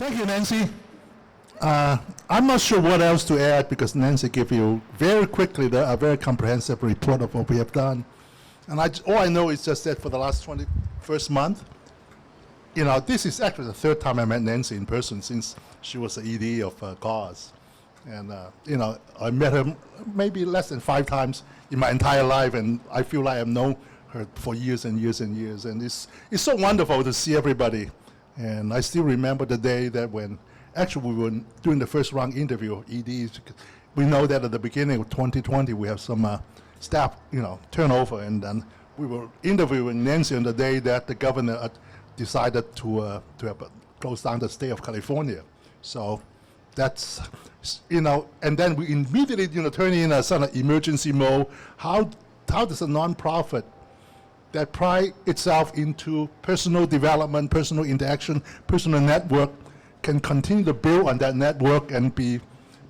Thank you, Nancy. I'm not sure what else to add because Nancy gave you very quickly a very comprehensive report of what we have done. And all I know is just that for the last 21st month, this is actually the third time I met Nancy in person since she was the ED of CAUSE. And, I met her maybe less than 5 times in my entire life, and I feel like I've known her for years and years and years. And it's so wonderful to see everybody. And I still remember the day that when actually we were doing the first round interview of EDs. We know that at the beginning of 2020 we have some staff, turnover, and then we were interviewing Nancy on the day that the governor decided to have close down the state of California. So that's, and then we immediately, turn in a sort of emergency mode. How does a nonprofit that pride itself into personal development, personal interaction, personal network, can continue to build on that network and be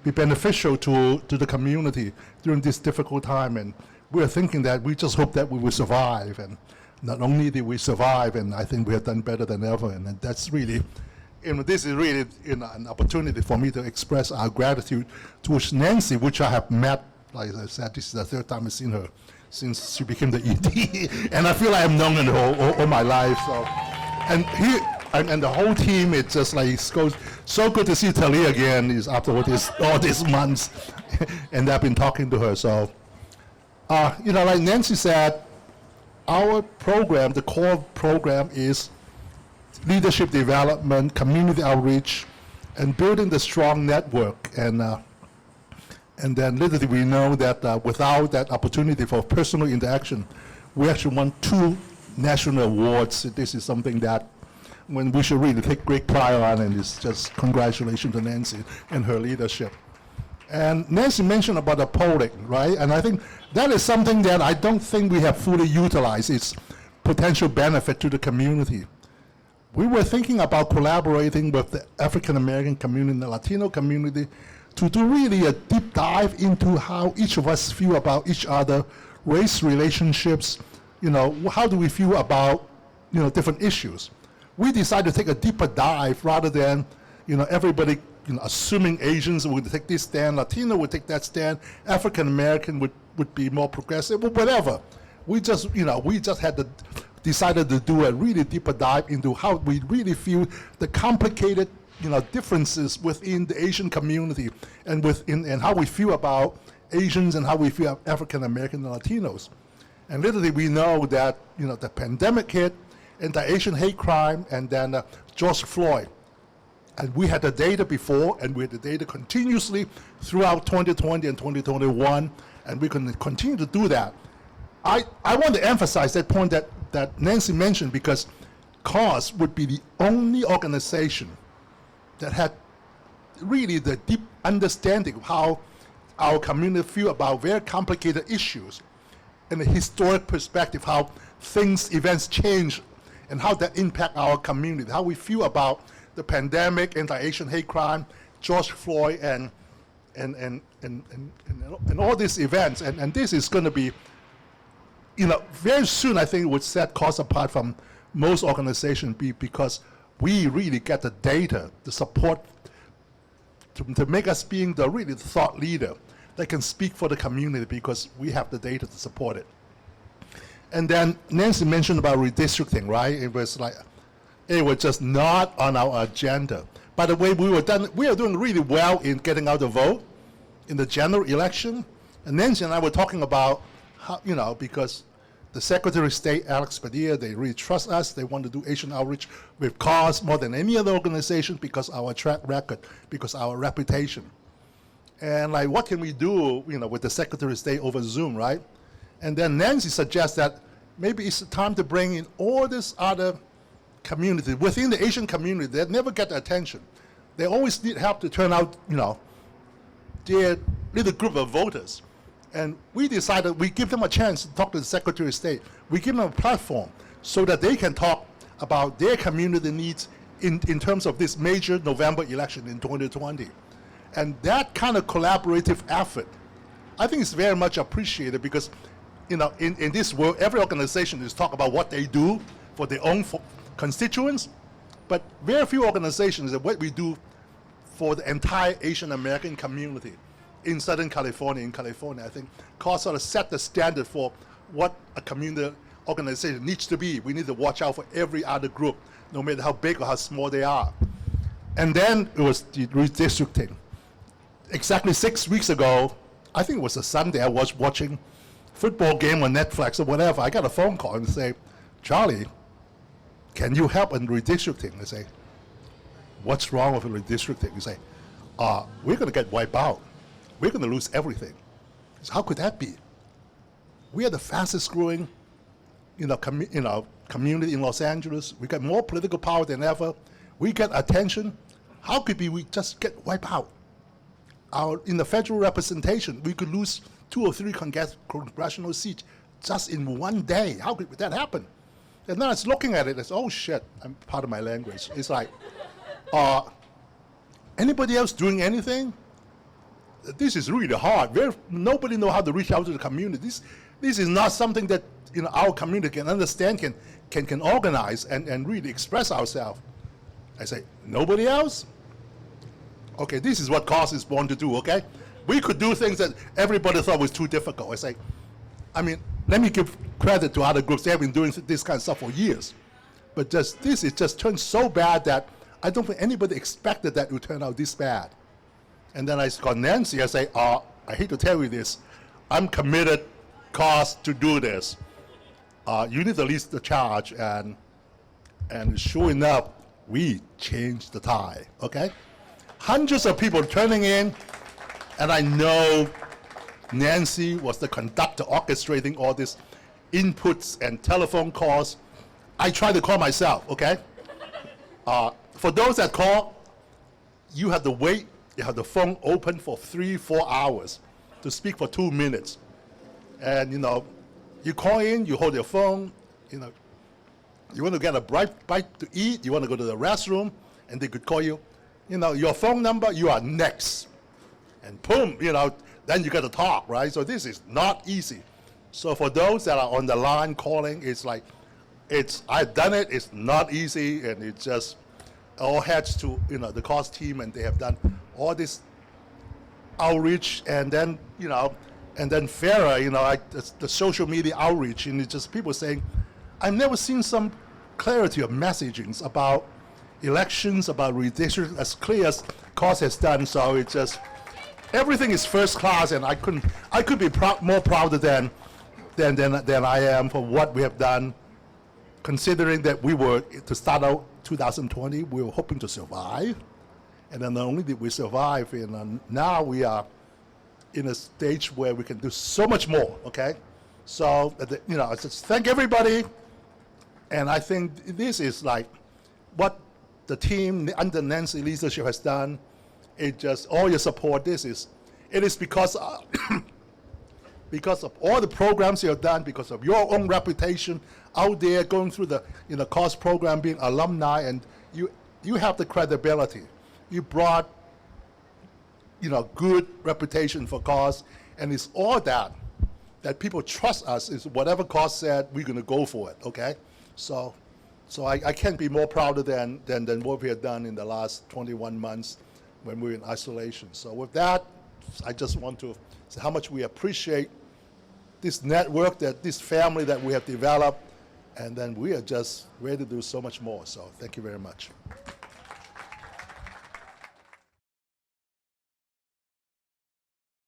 beneficial to the community during this difficult time? And we're thinking that we just hope that we will survive. And not only did we survive, and I think we have done better than ever. And that's really, this is really an opportunity for me to express our gratitude towards Nancy, which I have met, like I said, this is the third time I've seen her since she became the ED. And I feel like I've known her all my life. So, and here, and the whole team, it's just like so good to see Talia again is after all these months. And I've been talking to her. So, like Nancy said, our program, the core program, is leadership development, community outreach, and building the strong network. And then literally we know that without that opportunity for personal interaction, we actually won 2 national awards. This is something that when we should really take great pride on, and it's just congratulations to Nancy and her leadership. And Nancy mentioned about the polling, right? And I think that is something that I don't think we have fully utilized its potential benefit to the community. We were thinking about collaborating with the African American community, the Latino community, to do really a deep dive into how each of us feel about each other, race relationships, how do we feel about, different issues. We decided to take a deeper dive rather than, everybody, assuming Asians would take this stand, Latino would take that stand, African American would be more progressive, or whatever. We just, decided to do a really deeper dive into how we really feel the complicated differences within the Asian community and how we feel about Asians and how we feel African American and Latinos. And literally we know that, the pandemic hit, anti-Asian hate crime, and then George Floyd. And we had the data before, and we had the data continuously throughout 2020 and 2021, and we can continue to do that. I want to emphasize that point that Nancy mentioned, because CAUSE would be the only organization that had really the deep understanding of how our community feel about very complicated issues and a historic perspective, how events change and how that impact our community, how we feel about the pandemic, anti-Asian hate crime, George Floyd, and all these events. And this is going to be, very soon I think it would set CAUSE apart from most organizations because we really get the data, the support to make us being the really thought leader that can speak for the community because we have the data to support it. And then Nancy mentioned about redistricting, right? It was just not on our agenda. By the way, we are doing really well in getting out the vote in the general election. And Nancy and I were talking about how, because the Secretary of State, Alex Padilla, they really trust us. They want to do Asian outreach with CAUSE more than any other organization because our track record, because our reputation. And what can we do, with the Secretary of State over Zoom, right? And then Nancy suggests that maybe it's time to bring in all this other community within the Asian community that never get the attention. They always need help to turn out, their little group of voters. And we decided we give them a chance to talk to the Secretary of State. We give them a platform so that they can talk about their community needs in terms of this major November election in 2020. And that kind of collaborative effort, I think is very much appreciated because, in this world, every organization is talk about what they do for their own constituents. But very few organizations that what we do for the entire Asian American community in Southern California, I think, sort of set the standard for what a community organization needs to be. We need to watch out for every other group, no matter how big or how small they are. And then it was the redistricting. Exactly 6 weeks ago, I think it was a Sunday, I was watching football game on Netflix or whatever. I got a phone call and say, Charlie, can you help in redistricting? I say, what's wrong with redistricting? You say, we're going to get wiped out. We're going to lose everything. I say, how could that be? We are the fastest growing community in Los Angeles. We got more political power than ever. We get attention. How could we just get wiped out? In the federal representation, we could lose 2 or 3 congressional seats just in one day. How could that happen? And then I was looking at it, I said, oh shit, I'm part of my language. It's like, anybody else doing anything? This is really hard. Nobody knows how to reach out to the community. This is not something that our community can understand, can organize and really express ourselves. I say, nobody else? Okay, this is what COS is born to do, okay? We could do things that everybody thought was too difficult. I say, let me give credit to other groups. They have been doing this kind of stuff for years. But this is just turned so bad that I don't think anybody expected that it would turn out this bad. And then I called Nancy, I say, I hate to tell you this, I'm committed, COS, to do this. You need to lead the charge, and sure enough, we changed the tide, okay? Hundreds of people turning in, and I know Nancy was the conductor orchestrating all these inputs and telephone calls. I tried to call myself, okay? For those that call, you have to wait, you have the phone open for 3-4 hours to speak for 2 minutes. And you call in, you hold your phone, you want to get a bite to eat, you want to go to the restroom, and they could call you. Your phone number, you are next. And boom, then you got to talk, right? So this is not easy. So for those that are on the line calling, it's like, I've done it, it's not easy, and it's just all heads to, the COS team, and they have done all this outreach, and then, and then Farah, the social media outreach, and it's just people saying, I've never seen some clarity of messaging about elections, about redistricting as clear as COS has done. So it's just, everything is first class, and I could be more prouder than I am for what we have done, considering that we were, to start out 2020, we were hoping to survive. And then not only did we survive, now we are in a stage where we can do so much more, okay? So, I just thank everybody. And I think this is like what the team under Nancy's leadership has done. It just, all your support, it is because because of all the programs you have done, because of your own reputation out there going through the COS program, being alumni, and you have the credibility. You brought good reputation for COS, and it's all that people trust us. Is whatever COS said, we're going to go for it. Okay, so I can't be more prouder than what we have done in the last 21 months when we were in isolation. So with that, I just want to say how much we appreciate this network, this family that we have developed, and then we are just ready to do so much more. So thank you very much.